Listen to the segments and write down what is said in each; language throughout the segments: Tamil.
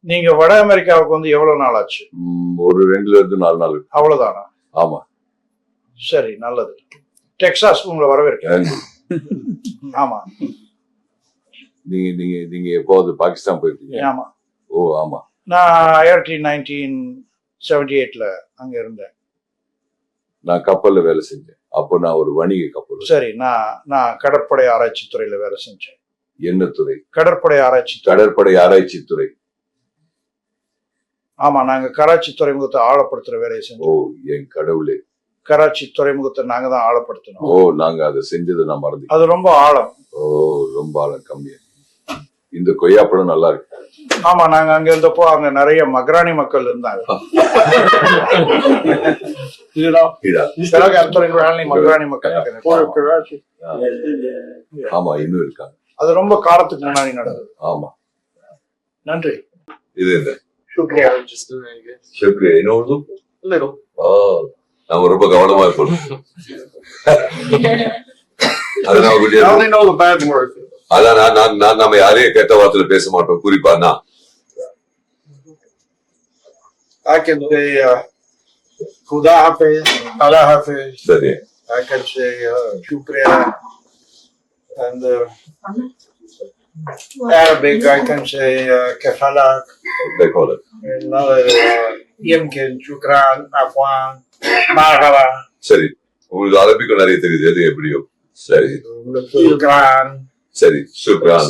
நீங்க வட அமெரிக்காவுக்கு வந்து எவ்வளவு நாள் ஆச்சு? ஒரு 2 to 4 நாள். அவ்வளவுதானா? ஆமா. சரி, நல்லது. டெக்சாஸ் உங்களை வரவேற்கிறேன். ஆமா. நீங்க எப்போது பாகிஸ்தான் போயிருக்கீங்க? ஆமா. ஓ ஆமா. நான் 1978 அங்க இருந்தேன். நான் கப்பல்ல வேலை செஞ்சேன். அப்போ நான் ஒரு வணிக கப்பல். சரி, நான் கடற்படை ஆராய்ச்சி துறையில வேலை செஞ்சேன். என்ன துறை? கடற்படை ஆராய்ச்சி. கடற்படை ஆராய்ச்சி துறை. ஆமா, நாங்க கராச்சி துறைமுகத்தை ஆழப்படுத்துற வேலையை செஞ்சோம். ஓ என் கடவுளே. கராச்சி துறைமுகத்தை நாங்க தான் ஆழப்படுத்தணும். ஓ நாங்க அதை செஞ்சதை நான் மறந்து. அது ரொம்ப ஆழம். ஓ ரொம்ப ஆழம் கம்மியா. இந்த கொய்யாப்பழம் நல்லா இருக்கு. ஆமா, நாங்க அங்க இருந்தப்போ அங்க நிறைய மகராணி மக்கள் இருந்தாங்க. மகராணி மக்கள். ஆமா இன்னும் இருக்காங்க. அது ரொம்ப காலத்துக்கு முன்னாடி நடந்தது. ஆமா. நன்றி. இது என்ன? சுக்ரியா. சுக்ரியா. இன்னொரு நாம ரொம்ப கவனமா இருப்போம். அதான் நான் நம்ம யாரையும் கெட்ட வார்த்தையில பேச மாட்டோம். குறிப்பா நான் I can say Khuda Hafiz, Allah Hafiz. சரி. I can say Shukriya. And Arabic I can say Kefalak. They call it. Another Yemkin, Shukran, Afwan, Marhaba. சரி, உங்களுக்கு அரபிக்கும் நிறைய தெரியுது. எது எப்படியோ. சரி. Shukran. சரி, சுக்ரான்.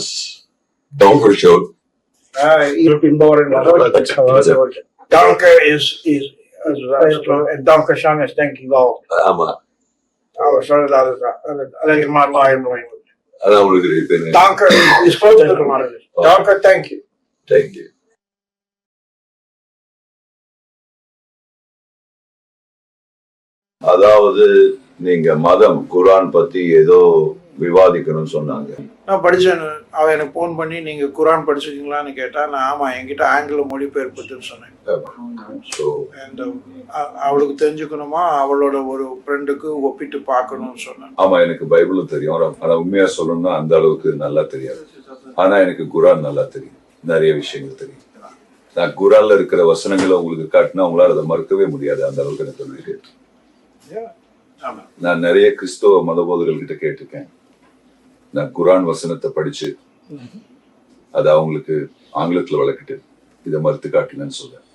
Don't for sure. You've been born in Danke is and Danke Shan is thanking God. ஆமா. Sorry, that is my language. அதான் உங்களுக்கு தெரியும். Danke is close to the matter. Danke, thank you. Thank you. அதாவது நீங்க மதம் குர்ஆன் பத்தி ஏதோ விவாதிக்கணும்னு சொன்னாங்க. நான் படிச்சேன். அவ எனக்கு போன் பண்ணி நீங்க குர்ஆன் படிச்சிருக்கீங்களான்னு கேட்டா, நான் ஆமா என்கிட்ட ஆங்கில மொழிபெயர்ப்புன்னு சொன்னேன். அவளுக்கு தெரிஞ்சுக்கணுமா, அவளோட ஒரு ஃப்ரெண்டுக்கு ஒப்பிட்டு பார்க்கணும்னு சொன்னேன். ஆமா எனக்கு பைபிளும் தெரியும். ஆனா உண்மையா சொல்லணும்னா அந்த அளவுக்கு நல்லா தெரியாது. ஆனா எனக்கு குர்ஆன் நல்லா தெரியும். நிறைய விஷயங்கள் தெரியும். நான் குர்ஆன்ல இருக்கிற வசனங்களை உங்களுக்கு காட்டினா உங்களால அதை மறுக்கவே முடியாது. அந்த அளவுக்கு எனக்கு தெரியுது. நான் நிறைய கிறிஸ்தவ மதபோதர்கள் கிட்ட கேட்டிருக்கேன். நான் குர்ஆன் வசனத்தை படிச்சு அது அவங்களுக்கு ஆங்கிலத்துல வளர்க்கிட்டு இதை மறுத்து காட்டலன்னு சொல்றேன்.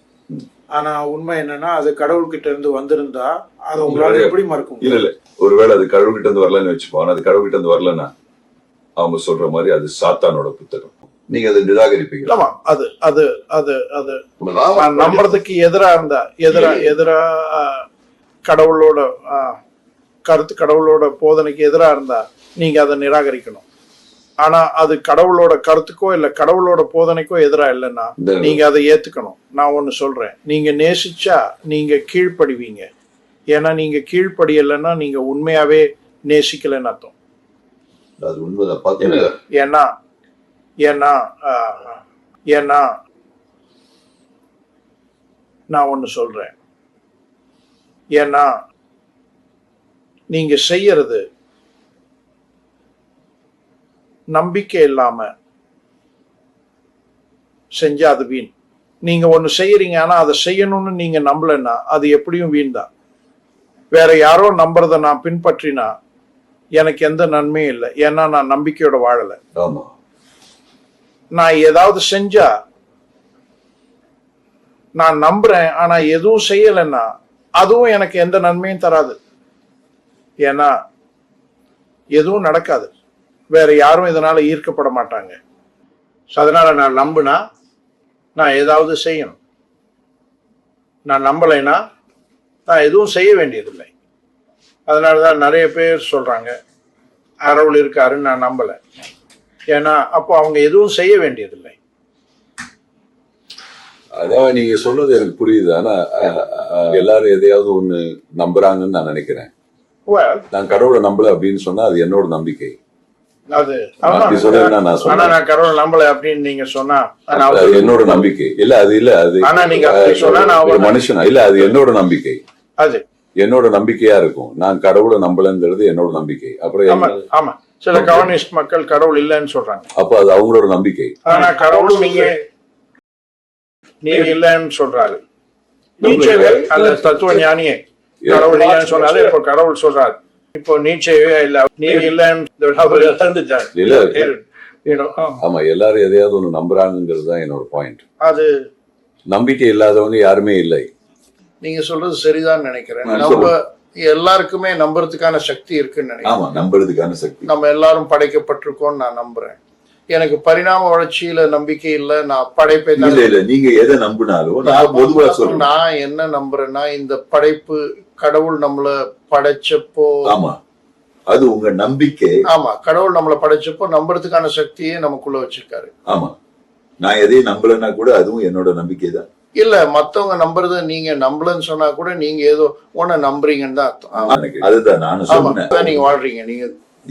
ஆனா உண்மை என்னன்னா, அது கடவுள்கிட்ட இருந்து வந்திருந்தா அது உங்களால எப்படி மறுக்கும்? இல்ல ஒருவேளை அது கடவுள்கிட்ட இருந்து வரலன்னு வச்சுப்போம். ஆனா அது கடவுள்கிட்ட இருந்து வரலன்னா அவங்க சொல்ற மாதிரி அது சாத்தானோட புத்தகம். நீங்க அதை நிராகரிப்பீங்க. ஆமா, அது அது அது அது நம்புறதுக்கு எதிரா இருந்தா எதிரா கடவுளோட கருத்து, கடவுளோட போதனைக்கு எதிரா இருந்தா நீங்க அதை நிராகரிக்கணும். ஆனா அது கடவுளோட கருத்துக்கோ இல்ல கடவுளோட போதனைக்கோ எதிரா இல்லைன்னா நீங்க அதை ஏத்துக்கணும். நான் ஒண்ணு சொல்றேன், நீங்க நேசிச்சா நீங்க கீழ்ப்படிவீங்க. ஏன்னா நீங்க கீழ்ப்படியலைன்னா நீங்க உண்மையாவே நேசிக்கலன்னு அர்த்தம். ஏன்னா ஏன்னா ஏன்னா நான் ஒண்ணு சொல்றேன், ஏன்னா நீங்க செய்யறது நம்பிக்கை இல்லாம செஞ்சா அது வீண். நீங்க ஒண்ணு செய்யறீங்க, ஆனா அதை செய்யணும்னு நீங்க நம்பலன்னா அது எப்படியும் வீண் தான். வேற யாரோ நம்புறத நான் பின்பற்றினா எனக்கு எந்த நன்மையும் இல்லை. ஏன்னா நான் நம்பிக்கையோட வாழல. நான் ஏதாவது செஞ்சா நான் நம்புறேன், ஆனா எதுவும் செய்யலைன்னா அதுவும் எனக்கு எந்த நன்மையும் தராது. ஏன்னா எதுவும் நடக்காது. வேற யாரும் இதனால ஈர்க்கப்பட மாட்டாங்க. அதனால நான் நம்புனா நான் ஏதாவது செய்யணும். நான் நம்பலைன்னா நான் எதுவும் செய்ய வேண்டியதில்லை. அதனாலதான் நிறைய பேர் சொல்றாங்க கடவுள் இருக்காருன்னு நான் நம்பல. ஏன்னா அப்போ அவங்க எதுவும் செய்ய வேண்டியதில்லை. அதான் நீங்க சொல்றது எனக்கு புரியுது. ஆனா எல்லாரும் எதையாவது ஒண்ணு நம்புறாங்கன்னு நான் நினைக்கிறேன். நான் கடவுளை நம்பல அப்படின்னு சொன்னா அது என்னோட நம்பிக்கை. அது நான் கடவுளை நம்பல அப்படின்னு நீங்க சொன்னா என்னோட நம்பிக்கை இல்ல. அது இல்ல, அது ஒரு மனுஷனா இல்ல, அது என்னோட நம்பிக்கை. அது என்னோட நம்பிக்கையா இருக்கும். நான் கடவுளை நம்பலங்கிறது என்னோட நம்பிக்கை. அப்புறம் ஆமா, சில கம்யூனிஸ்ட் மக்கள் கடவுள் இல்லைன்னு சொல்றாங்க. அப்ப அது அவங்களோட நம்பிக்கை. ஆனா கடவுள் நீங்க நீர் இல்லைன்னு சொல்றாரு. நீச்சவே அந்த தத்துவ ஞானியே கடவுள் இல்லைன்னு சொன்னாரு. இப்ப கடவுள் சொல்றாரு. இப்போ நீச்சவே இல்ல, நீர் இல்லைன்னு. ஆமா, எல்லாரும் எதையாவது ஒண்ணு நம்புறாங்கிறது தான் என்னோட பாயிண்ட். அது நம்பிக்கை இல்லாதவங்க யாருமே இல்லை. நீங்க சொல்றது சரிதான் நினைக்கிறேன். நம்ம எல்லாருக்குமே நம்புறதுக்கான சக்தி இருக்குன்னு நினைக்கிறேன். ஆமா, நம்புறதுக்கான சக்தி. நம்ம எல்லாரும் படைக்கப்பட்டிருக்கோம்னு நான் நம்புறேன். எனக்கு பரிணாம வளர்ச்சியில நம்பிக்கை இல்ல. நான் படைப்பை இல்ல நீங்க எதை நம்பினாலும் நான் பொதுவா சொல்றேன். நான் என்ன நம்புறேன்னா, இந்த படைப்பு கடவுள் நம்மள படைச்சப்போ, ஆமா அது உங்க நம்பிக்கை. ஆமா, கடவுள் நம்மள படைச்சப்போ நம்புறதுக்கான சக்தியே நமக்குள்ள வச்சிருக்காரு. ஆமா, நான் எதையும் நம்பலன்னா கூட அதுவும் என்னோட நம்பிக்கை தான். இல்ல, மத்தவங்க நம்புறது நீங்க நம்பலன்னு சொன்னா கூட நீங்க ஏதோ ஒண்ணு நம்புறீங்கன்னு தான் அர்த்தம். அதுதான் நானும் சொன்னேன். நீங்க வாழ்றீங்க, நீங்க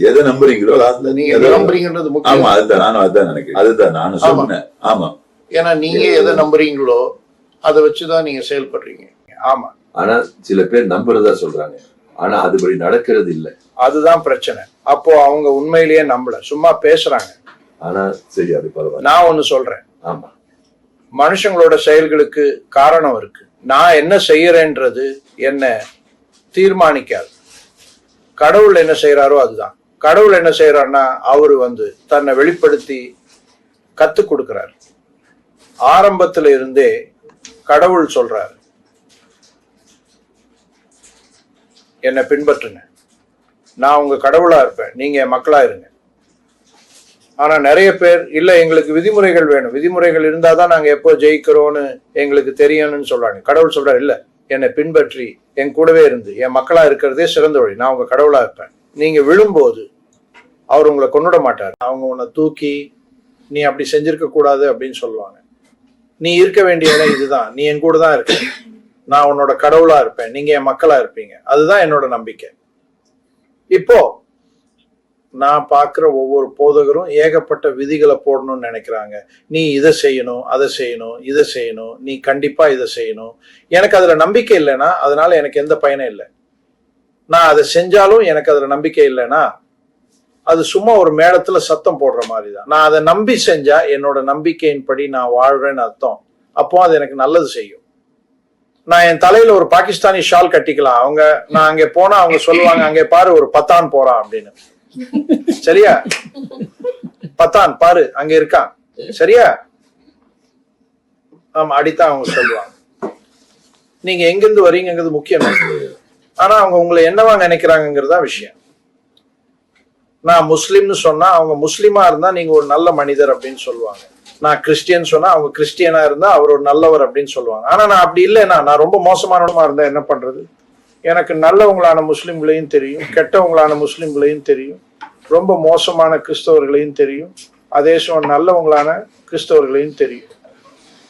எதை நம்புறீங்களோ நீங்க நம்புறீங்கன்றது முக்கியம். ஆமா, அதுதான் நானும் அதான் நினைக்கிறேன். அதுதான் நானும் சொன்னேன். ஆமா, ஏன்னா நீங்க எதை நம்புறீங்களோ அதை வச்சுதான் நீங்க செயல்படுறீங்க. ஆமா, ஆனா சில பேர் நம்புறதா சொல்றாங்க, ஆனா அதுபடி நடக்கிறது இல்ல. அதுதான் பிரச்சனை. அப்போ அவங்க உண்மையிலேயே நம்பல, சும்மா பேசுறாங்க. ஆனா சரி, அது பரவாயில்ல. நான் ஒண்ணு சொல்றேன். ஆமா, மனுஷங்களோட செயல்களுக்கு காரணம் இருக்கு. நான் என்ன செய்யறேன்றது என்ன தீர்மானிக்காது. கடவுள் என்ன செய்யறாரோ அதுதான். கடவுள் என்ன செய்யறாருன்னா, அவரு தன்னை வெளிப்படுத்தி கத்து கொடுக்கிறார். ஆரம்பத்துல இருந்தே கடவுள் சொல்றாரு, என்னை பின்பற்றுங்க, நான் உங்க கடவுளா இருப்பேன், நீங்க என் மக்களா இருங்க. ஆனா நிறைய பேர் இல்ல, எங்களுக்கு விதிமுறைகள் வேணும், விதிமுறைகள் இருந்தாதான் நாங்க எப்போ ஜெயிக்கிறோம்னு எங்களுக்கு தெரியணும்னு சொல்றாங்க. கடவுள் சொல்றாரு, இல்ல, என்னை பின்பற்றி என் கூடவே இருந்து என் மக்களா இருக்கிறதே சிறந்த வழி, நான் உங்க கடவுளா இருப்பேன். நீங்க விழும்போது அவர் உங்களை கொண்டுட மாட்டார். அவங்க உன்னை தூக்கி நீ அப்படி செஞ்சிருக்க கூடாது அப்படின்னு சொல்லுவாங்க. நீ இருக்க வேண்டிய இடம் இதுதான், நீ என் கூட தான் இருக்க, நான் உன்னோட கடவுளா இருப்பேன், நீங்க என் மக்களா இருப்பீங்க. அதுதான் என்னோட நம்பிக்கை. இப்போ நான் பார்க்கிற ஒவ்வொரு போதகரும் ஏகப்பட்ட விதிகளை போடணும்னு நினைக்கிறாங்க. நீ இதை செய்யணும், அதை செய்யணும், இதை செய்யணும், நீ கண்டிப்பா இதை செய்யணும். எனக்கு அதுல நம்பிக்கை இல்லைன்னா அதனால எனக்கு எந்த பயனும் இல்லை. நான் அதை செஞ்சாலும் எனக்கு அதுல நம்பிக்கை இல்லைன்னா அது சும்மா ஒரு மேளத்துல சத்தம் போடுற மாதிரி தான். நான் அதை நம்பி செஞ்சா என்னோட நம்பிக்கையின்படி நான் வாழ்றேன்னு அர்த்தம். அப்போ அது எனக்கு நல்லது செய்யும். நான் என் தலையில ஒரு பாகிஸ்தானி ஷால் கட்டிக்கலாம். நான் அங்கே போனா அவங்க சொல்லுவாங்க, அங்கே பாரு ஒரு பத்தான் போறான் அப்படின்னு. சரியா? பத்தான் பாரு அங்க இருக்கான், சரியா? ஆமா, அடித்தான் அவங்க சொல்லுவாங்க. நீங்க எங்கிருந்து வரீங்கிறது முக்கியம். ஆனா அவங்க உங்களை என்னவா நினைக்கிறாங்கிறதா விஷயம். நான் முஸ்லிம்னு சொன்னா அவங்க முஸ்லிமா இருந்தா நீங்க ஒரு நல்ல மனிதர் அப்படின்னு சொல்லுவாங்க. நான் கிறிஸ்டியன் சொன்னா அவங்க கிறிஸ்டியனா இருந்தா அவர் ஒரு நல்லவர் அப்படின்னு சொல்லுவாங்க. ஆனா நான் அப்படி இல்லைன்னா, நான் ரொம்ப மோசமானவமா இருந்தா என்ன பண்றது? எனக்கு நல்லவங்களான முஸ்லிம்களையும் தெரியும், கெட்டவங்களான முஸ்லிம்களையும் தெரியும், ரொம்ப மோசமான கிறிஸ்தவர்களையும் தெரியும், அதே சமயம் நல்லவங்களான கிறிஸ்தவர்களையும் தெரியும்.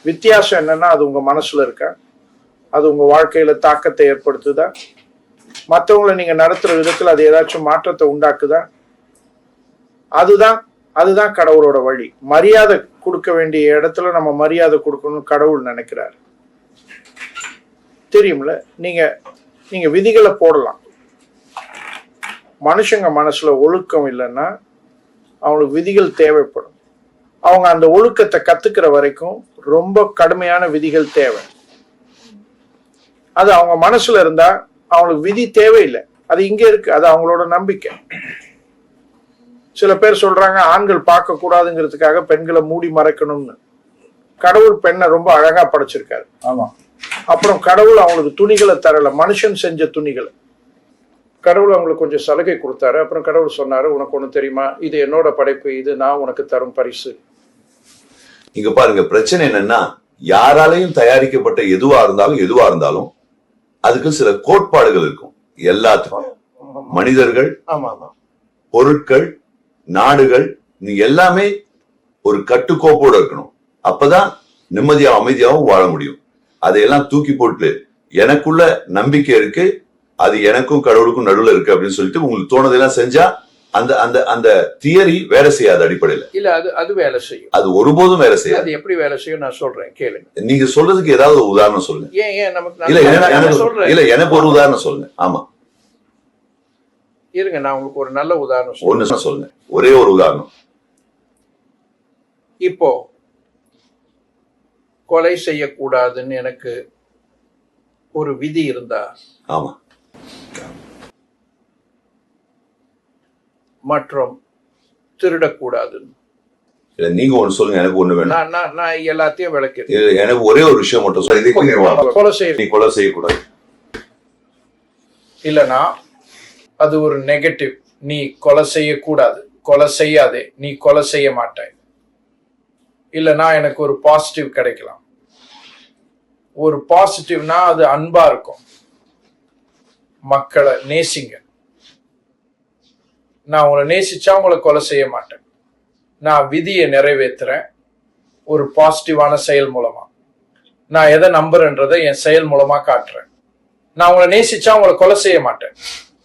வித்தியாசம் என்னன்னா, அது உங்க மனசுல இருக்கா, அது உங்க வாழ்க்கையில தாக்கத்தை ஏற்படுத்துதா, மற்றவங்களை நீங்க நடத்துற விதத்துல அது ஏதாச்சும் மாற்றத்தை உண்டாக்குதா? அதுதான் கடவுளோட வழி. மரியாதை கொடுக்க வேண்டிய இடத்துல நம்ம மரியாதை கொடுக்கணும்னு கடவுள் நினைக்கிறார். தெரியும்ல? நீங்க விதிகளை போடலாம். மனுஷங்க மனசுல ஒழுக்கம் இல்லைன்னா அவங்களுக்கு விதிகள் தேவைப்படும். அவங்க அந்த ஒழுக்கத்தை கத்துக்கிற வரைக்கும் ரொம்ப கடுமையான விதிகள் தேவை. அது அவங்க மனசுல இருந்தா அவங்களுக்கு விதி தேவையில்லை, அது இங்க இருக்கு, அது அவங்களோட நம்பிக்கை. சில பேர் சொல்றாங்க ஆண்கள் பார்க்க கூடாதுங்கிறதுக்காக பெண்களை மூடி மறைக்கணும்னு. கடவுள் பெண்ணை ரொம்ப அழகா படைச்சிருக்காரு. ஆமா. அப்புறம் கடவுள் அவங்களுக்கு துணிகளை தரல, மனுஷன் செஞ்ச துணிகளை. கடவுள் அவங்களுக்கு கொஞ்சம் சலுகை கொடுத்தாரு. அப்புறம் கடவுள் சொன்னாரு, உனக்கு ஒண்ணு தெரியுமா, இது என்னோட படைப்பு, இது நான் உனக்கு தரும் பரிசு. இங்க பாருங்க, பிரச்சனை என்னன்னா, யாராலையும் தயாரிக்கப்பட்ட எதுவா இருந்தாலும் அதுக்கு சில கோட்பாடுகள் இருக்கும். எல்லாத்துக்கும் மனிதர்கள், பொருட்கள், நாடுகள், நீ எல்லாமே ஒரு கட்டுக்கோப்போடு இருக்கணும். அப்பதான் நிம்மதியாகவும் அமைதியாகவும் வாழ முடியும். அதையெல்லாம் தூக்கி போட்டு எனக்குள்ள நம்பிக்கை இருக்கு, அது எனக்கும் கடவுளுக்கும் நடுவுல இருக்கு அப்படின்னு சொல்லிட்டு உங்களுக்கு தோணுதெல்லாம் செஞ்சா அந்த அந்த அந்த தியரி வேலை செய்யாது. அடிப்படையில இல்ல, அது வேலை செய்யும். அது ஒருபோதும் வேலை செய்யாது. அது எப்படி வேலை செய்யும் நான் சொல்றேன், கேளுங்க. நீங்க சொல்றதுக்கு ஏதாவது ஒரு உதாரணம் சொல்லுங்க. ஏன் நமக்கு இல்ல எனக்கு ஒரு உதாரணம் சொல்லுங்க. ஆமா, இருங்க, நான் உங்களுக்கு ஒரு நல்ல உதாரணம் ஒண்ணு சொல்லுங்க, ஒரே ஒரு உதாரணம். இப்போ கொலை செய்யக்கூடாதுன்னு எனக்கு ஒரு விதி இருந்தா, ஆமா, மற்றும் திருடக்கூடாதுன்னு இல்ல நீங்க ஒண்ணு சொல்லுங்க, எனக்கு ஒண்ணு வேணும். நான் எல்லாத்தையும் விளக்கிறேன். எனக்கு ஒரே ஒரு விஷயம் மட்டும் சொல்ல, இதை கொலை செய்ய நீ கொலை செய்யக்கூடாது இல்லைன்னா அது ஒரு நெகட்டிவ். நீ கொலை செய்யக்கூடாது, கொலை செய்யாதே, நீ கொலை செய்ய மாட்டாய். இல்லைன்னா எனக்கு ஒரு பாசிட்டிவ் கிடைக்கலாம். ஒரு பாசிட்டிவ்னா அது அன்பா இருக்கும். மக்களை நேசிங்க. நான் உங்களை நேசிச்சா உங்களை கொலை செய்ய மாட்டேன். நான் விதியை நிறைவேற்றுறேன் ஒரு பாசிட்டிவான செயல் மூலமா. நான் எதை நம்புறேன்றதை என் செயல் மூலமா காட்டுறேன். நான் உங்களை நேசிச்சா உங்களை கொலை செய்ய மாட்டேன்.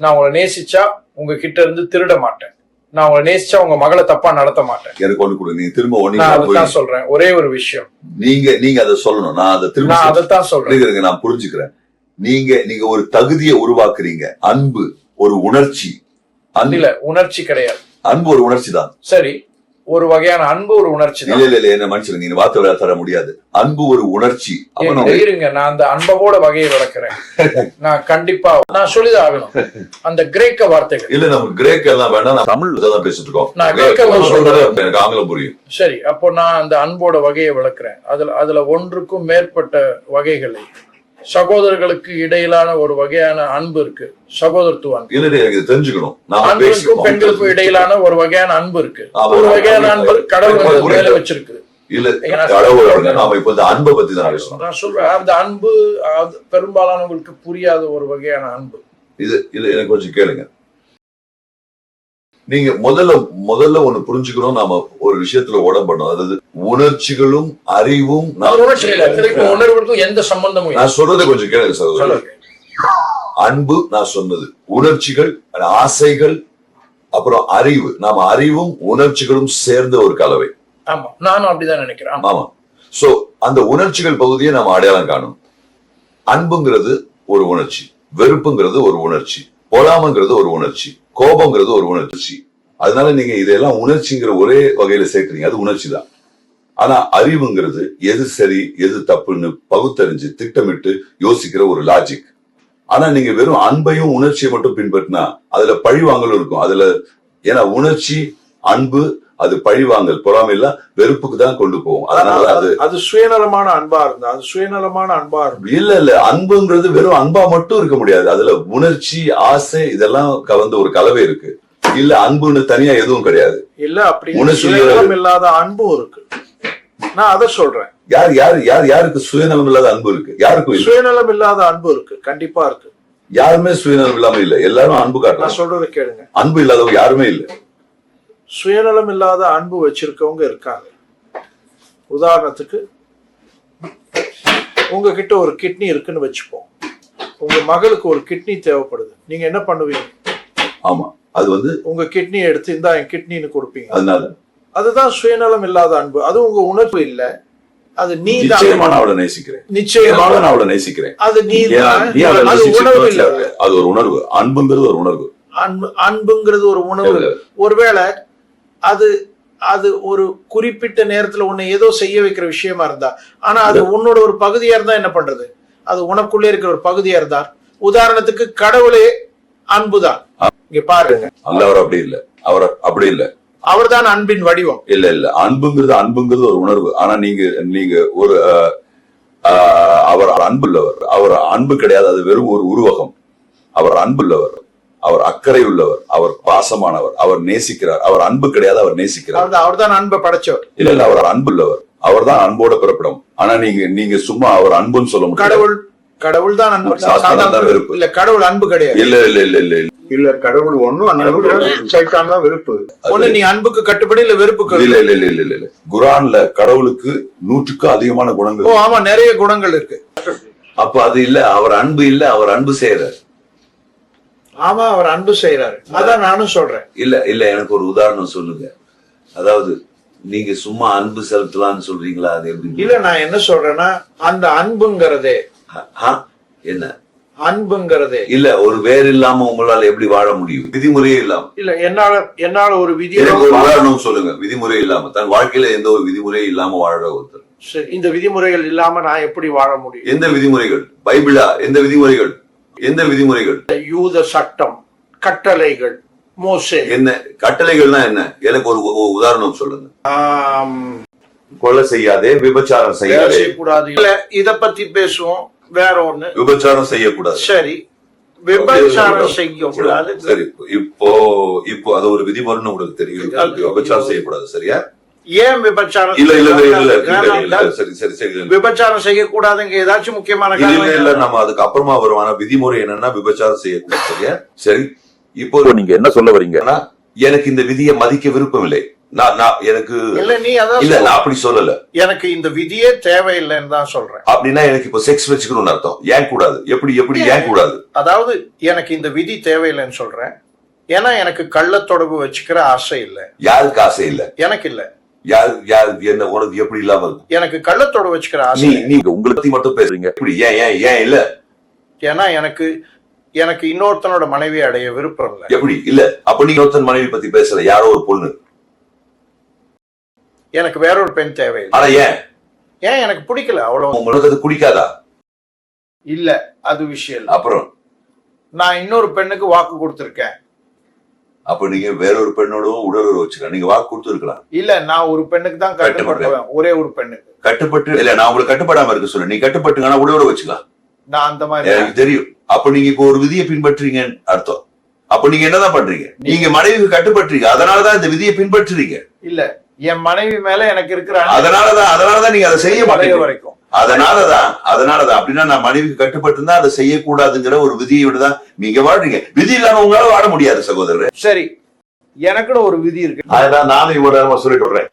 நான் உங்களை நேசிச்சா உங்ககிட்ட இருந்து திருட மாட்டேன். நான் உங்களை நேசிச்சா உங்க மகளை தப்பா நடத்த மாட்டேன். எனக்கு ஒண்ணு கொடு, நீங்க திரும்ப நான் அதைத்தான் சொல்றேன். ஒரே ஒரு விஷயம், நீங்க அதை சொல்லணும். நான் அதை திரும்ப அதைத்தான் சொல்றேன். நான் புரிஞ்சுக்கிறேன். நீங்க ஒரு தகுதியை உருவாக்குறீங்க. அன்பு ஒரு உணர்ச்சி. இல்ல, உணர்ச்சி கிடையாது. அன்பு ஒரு உணர்ச்சி தான். சரி, ஒரு வகையான அன்பு ஒரு உணர்ச்சி தான். இல்ல என்ன மனுஷன், நீங்க வார்த்தை விட தர முடியாது. அன்பு ஒரு உணர்ச்சி. இருங்க, நான் அந்த அன்பவோட வகையை விளக்குறேன். நான் கண்டிப்பா நான் சொல்லிதான் ஆகணும். அந்த கிரேக்க வார்த்தைகள் இல்ல, நம்ம கிரேக்க எல்லாம் வேண்டாம், நான் தமிழ் தான் பேசிட்டு இருக்கோம். நான் கிரேக்க சொல்றேன், எனக்கு ஆங்கிலம் புரியும். சரி, அப்போ நான் அந்த அன்போட வகையை விளக்குறேன். அதுல ஒன்றுக்கும் மேற்பட்ட வகைகளை, சகோதரர்களுக்கு இடையிலான ஒரு வகையான அன்பு இருக்கு, சகோதரத்துவ அன்பு. இல்ல, எனக்கு தெரிஞ்சுக்கணும். ஆண்களுக்கும் பெண்களுக்கும் இடையிலான ஒரு வகையான அன்பு இருக்கு. ஒரு வகையான அன்பு கடவுள் மேல வச்சிருக்கு. இல்ல, கடவுள் நாம இப்ப இந்த அன்பை பத்தி தான் பேசணும். நான் சொல்றேன், அந்த அன்பு பெரும்பாலானவங்களுக்கு புரியாத ஒரு வகையான அன்பு. இது எனக்கு கொஞ்சம் கேளுங்க. நீங்க முதல்ல ஒண்ணு புரிஞ்சுக்கணும். நாம ஒரு விஷயத்துல உடம்படணும். அதாவது உணர்ச்சிகளும் அறிவும் உணர்வுக்கும் எந்த சம்பந்தமும். நான் சொல்றதை கொஞ்சம் கேளுங்க சார். அன்பு நான் சொன்னது, உணர்ச்சிகள், ஆசைகள், அப்புறம் அறிவு. நாம அறிவும் உணர்ச்சிகளும் சேர்ந்த ஒரு கலவை. ஆமா, நானும் அப்படிதான் நினைக்கிறேன். ஆமா. சோ அந்த உணர்ச்சிகள் பகுதியை நாம அடையாளம் காணும். அன்புங்கிறது ஒரு உணர்ச்சி, வெறுப்புங்கிறது ஒரு உணர்ச்சி, பொறாமைங்கிறது ஒரு உணர்ச்சி, கோபங்கிறது ஒரு உணர்ச்சி. அதனால நீங்க இதெல்லாம் உணர்ச்சிங்கிற ஒரே வகையில சேர்க்கிறீங்க, அது உணர்ச்சி தான். ஆனா அறிவுங்கிறது எது சரி எது தப்புன்னு பகுத்தறிஞ்சு திட்டமிட்டு யோசிக்கிற ஒரு லாஜிக். ஆனா நீங்க வெறும் அன்பையும் உணர்ச்சியை மட்டும் பின்பற்றினா அதுல பழிவாங்கல் இருக்கும். அதுல ஏன்னா உணர்ச்சி, அன்பு, அது பழிவாங்கல், பொறாமை எல்லாம் வெறுப்புக்கு தான் கொண்டு போகும். அதனால அது சுயநலமான அன்பா இருந்தா, அது சுயநலமான அன்பா இருக்கும். இல்ல அன்புங்கிறது வெறும் அன்பா மட்டும் இருக்க முடியாது. அதுல உணர்ச்சி, ஆசை இதெல்லாம் கலந்த ஒரு கலவை இருக்கு. இல்ல அன்புன்னு தனியா எதுவும் கிடையாது. இல்ல, அப்படி சுயநலம் இல்லாத அன்பும் இருக்கு. நான் அதை சொல்றேன். யாருக்கு சுயநலம் இல்லாத அன்பு இருக்கு? யாருக்கும் சுயநலம் இல்லாத அன்பு இருக்கு, கண்டிப்பா இருக்கு. யாருமே சுயநலம் இல்லாம இல்ல, எல்லாரும் அன்பு காட்டுறாங்க. நான் சொல்றதை கேளுங்க. அன்பு இல்லாதவங்க யாருமே இல்ல. சுயநலம் இல்லாத அன்பு வச்சிருக்கவங்க இருக்காங்க. உதாரணத்துக்கு, உங்ககிட்ட ஒரு கிட்னி இருக்குன்னு வச்சுப்போம். உங்க மகளுக்கு ஒரு கிட்னி தேவைப்படுது. நீங்க என்ன பண்ணுவீங்க? ஆமா, அது உங்க கிட்னியை எடுத்து இந்தா என் கிட்னின்னு கொடுப்பீங்க. அதனால அதுதான் சுயநலம் இல்லாத அன்பு. அது உங்க உணர்வு இல்ல, அது நீ தான். நிச்சயமா நான் அவளை நேசிக்கிறேன். நிச்சயமாக நான் அவளை நேசிக்கிறேன். அது நீ தான். அது உணர்வு இல்ல, அது ஒரு உணர்வு. அன்புங்கிறது ஒரு உணர்வு. அன்புங்கிறது ஒரு உணர்வு. ஒருவேளை அது ஒரு குறிப்பிட்ட நேரத்துல உன்னை ஏதோ செய்ய வைக்கிற விஷயமா இருந்தா, ஆனா அது உன்னோட ஒரு பகுதியா இருந்தா என்ன பண்றது? அது உனக்குள்ளே இருக்கிற ஒரு பகுதியா இருந்தா, உதாரணத்துக்கு கடவுளே அன்புதான். இங்க பாருங்க, அவர் அப்படி இல்ல, அவர் அப்படி இல்ல. அவர் தான் அன்பின் வடிவம். இல்ல அன்புங்கிறது ஒரு உணர்வு. ஆனா நீங்க ஒரு அவர் அன்பு உள்ளவர். அவர் அன்பு கிடையாது, அது வெறும் ஒரு உருவகம். அவர் அன்பு உள்ளவர், அவர் அக்கறை உள்ளவர், அவர் பாசமானவர், அவர் நேசிக்கிறார். அவர் அன்பு கிடையாது, அவர் நேசிக்கிறார். அவர் தான் அன்பை படைச்சவர். இல்ல அவர் அன்பு உள்ளவர், அவர் தான் அன்போட பிறப்பிடம். ஆனா நீங்க சும்மா அவர் அன்புன்னு சொல்ல முடியாது. கடவுள் தான் அன்பு. இல்ல, கடவுள் அன்பு கிடையாது. இல்ல கடவுள் சைத்தான் தான் வெறுப்பு. ஒண்ணு நீ அன்புக்கு கட்டுப்படி, இல்ல வெறுப்புக்கு. இல்ல குர்ஆன்ல கடவுளுக்கு 100க்கும் அதிகமான குணங்கள். ஆமா, நிறைய குணங்கள் இருக்கு. அப்ப அது இல்ல, அவர் அன்பு இல்ல, அவர் அன்பு செய்யறாரு. ஆமா, அவர் அன்பு செய்யறாரு. அதான் நானும் சொல்றேன். இல்ல எனக்கு ஒரு உதாரணம் சொல்லுங்க. அதாவது நீங்க சும்மா அன்பு செலுத்தலாம்னு சொல்றீங்களா? அது எப்படி? இல்ல, நான் என்ன சொல்றேன்னா, அந்த அன்புங்கிறதே என்ன அன்புங்கிறதே இல்ல, ஒரு வேறு இல்லாம உங்களால எப்படி வாழ முடியும்? விதிமுறையே இல்லாம. இல்ல, என்னால ஒரு விதி. உதாரணம் சொல்லுங்க. விதிமுறை இல்லாம, தன் வாழ்க்கையில எந்த ஒரு விதிமுறையும் இல்லாம வாழ ஒருத்தர் சரி, இந்த விதிமுறைகள் இல்லாம நான் எப்படி வாழ முடியும்? எந்த விதிமுறைகள்? பைபிளா? எந்த விதிமுறைகள்? எந்த விதிமுறைகள்? யூத சட்டம், கட்டளைகள், மோசே. என்ன கட்டளைகள்னா என்ன? எனக்கு ஒரு உதாரணம் சொல்லுங்க. கொலை செய்யாதே, விபச்சாரம் செய்யாதே. செய்யக்கூடாது. இல்ல, இத பத்தி பேசுவோம். வேற ஒண்ணு, விபச்சாரம் செய்யக்கூடாது. சரி, விபச்சாரம் செய்யக்கூடாது. சரி, இப்போ இப்போ அது ஒரு விதிமுறைன்னு உங்களுக்கு தெரியும். விபச்சாரம் செய்யக்கூடாது, சரியா? ஏன் விபச்சாரம்? இல்ல இல்ல இல்ல இல்ல வேணாம். இல்ல சரி சரி சரி இல்ல விபச்சாரம் செய்யக்கூடாதுங்க ஏதாச்சும் முக்கியமான இல்ல காரணம் இல்ல நம்ம அதுக்கு அப்புறமா வருவான விதிமுறை என்னன்னா விபச்சாரம் செய்யக்கூடாது, சரியா? சரி, இப்போ நீங்க என்ன சொல்ல வரீங்க? ஆனா, எனக்கு இந்த விதியை மதிக்க விருப்பம் இல்லை. நான் எனக்கு இல்ல, நீ அதான் இல்ல, நான் அப்படி சொல்லல. எனக்கு இந்த விதியே தேவையில்லைன்னு தான் சொல்றேன். அப்படின்னா எனக்கு இப்போ செக்ஸ் வச்சுக்கணும்னு அர்த்தம். ஏன் கூடாது? எப்படி எப்படி ஏன் கூடாது? அதாவது எனக்கு இந்த விதி தேவையில்லைன்னு சொல்றேன். ஏன்னா எனக்கு கள்ளத்தொடர்பு வச்சுக்கிற ஆசை இல்ல. யாருக்கு ஆசை இல்ல? எனக்கு இல்ல. யார் யார் என்ன உனக்கு எப்படி இல்லாம இருக்கும்? எனக்கு கள்ளத்தொடர்பு வச்சுக்கிற ஆசை நீ இல்ல. நீங்க உங்களை பத்தி மட்டும் பேசுறீங்க. எப்படி ஏன் ஏன் ஏன் இல்ல? ஏன்னா எனக்கு எனக்கு இன்னொருத்தனோட மனைவி அடைய விருப்பம் இல்ல. எப்படி இல்ல? அப்ப நீங்க ஒருத்தன் மனைவி பத்தி பேசல, யாரோ ஒரு பொண்ணு. எனக்கு வேறொரு பெண் தேவையில்லை. ஆனா ஏன்? ஏன் எனக்கு பிடிக்கல, அவ்வளவு. உங்களுக்கு அது பிடிக்காதா? இல்ல, அது விஷயம் இல்ல. அப்புறம் நான் இன்னொரு பெண்ணுக்கு வாக்கு கொடுத்திருக்கேன். அப்ப நீங்க வேறொரு பெண்ணோட உடலுறவு வச்சுக்கலாம். நீங்க வாக்கு கொடுத்துருக்கலாம். இல்ல, நான் ஒரு பெண்ணுக்கு தான் கட்டுப்பட்டுவேன். ஒரே ஒரு பெண்ணுக்கு கட்டுப்பட்டு இல்ல, நான் உங்களுக்கு கட்டுப்படாம இருக்க சொல்ல. நீ கட்டுப்பட்டுங்கன்னா உடலுறவு வச்சுக்கலாம். நான் அந்த மாதிரி எனக்கு தெரியும். அப்ப நீங்க இப்போ ஒரு விதியை பின்பற்றுறீங்கன்னு அர்த்தம். அப்ப நீங்க என்னதான் பண்றீங்க? நீங்க மனைவிக்கு கட்டுப்பட்டுறீங்க, அதனாலதான் இந்த விதியை பின்பற்றுறீங்க. இல்ல, என் மனைவி மேல எனக்கு இருக்கிற அதனாலதான் நீங்க அதை செய்ய மாட்டீங்க வரைக்கும். அதனாலதான் அப்படின்னா நான் மனைவிக்கு கட்டுப்பட்டு இருந்தா அதை செய்யக்கூடாதுங்கிற ஒரு விதியை விடதான் நீங்க வாழ்றீங்க. விதி இல்லாம உங்களால வாழ முடியாது சகோதரர். சரி, எனக்குன்னு ஒரு விதி இருக்கு. அதான் நானும் இவ்வளவு நேரமா சொல்லிட்டு வர்றேன்.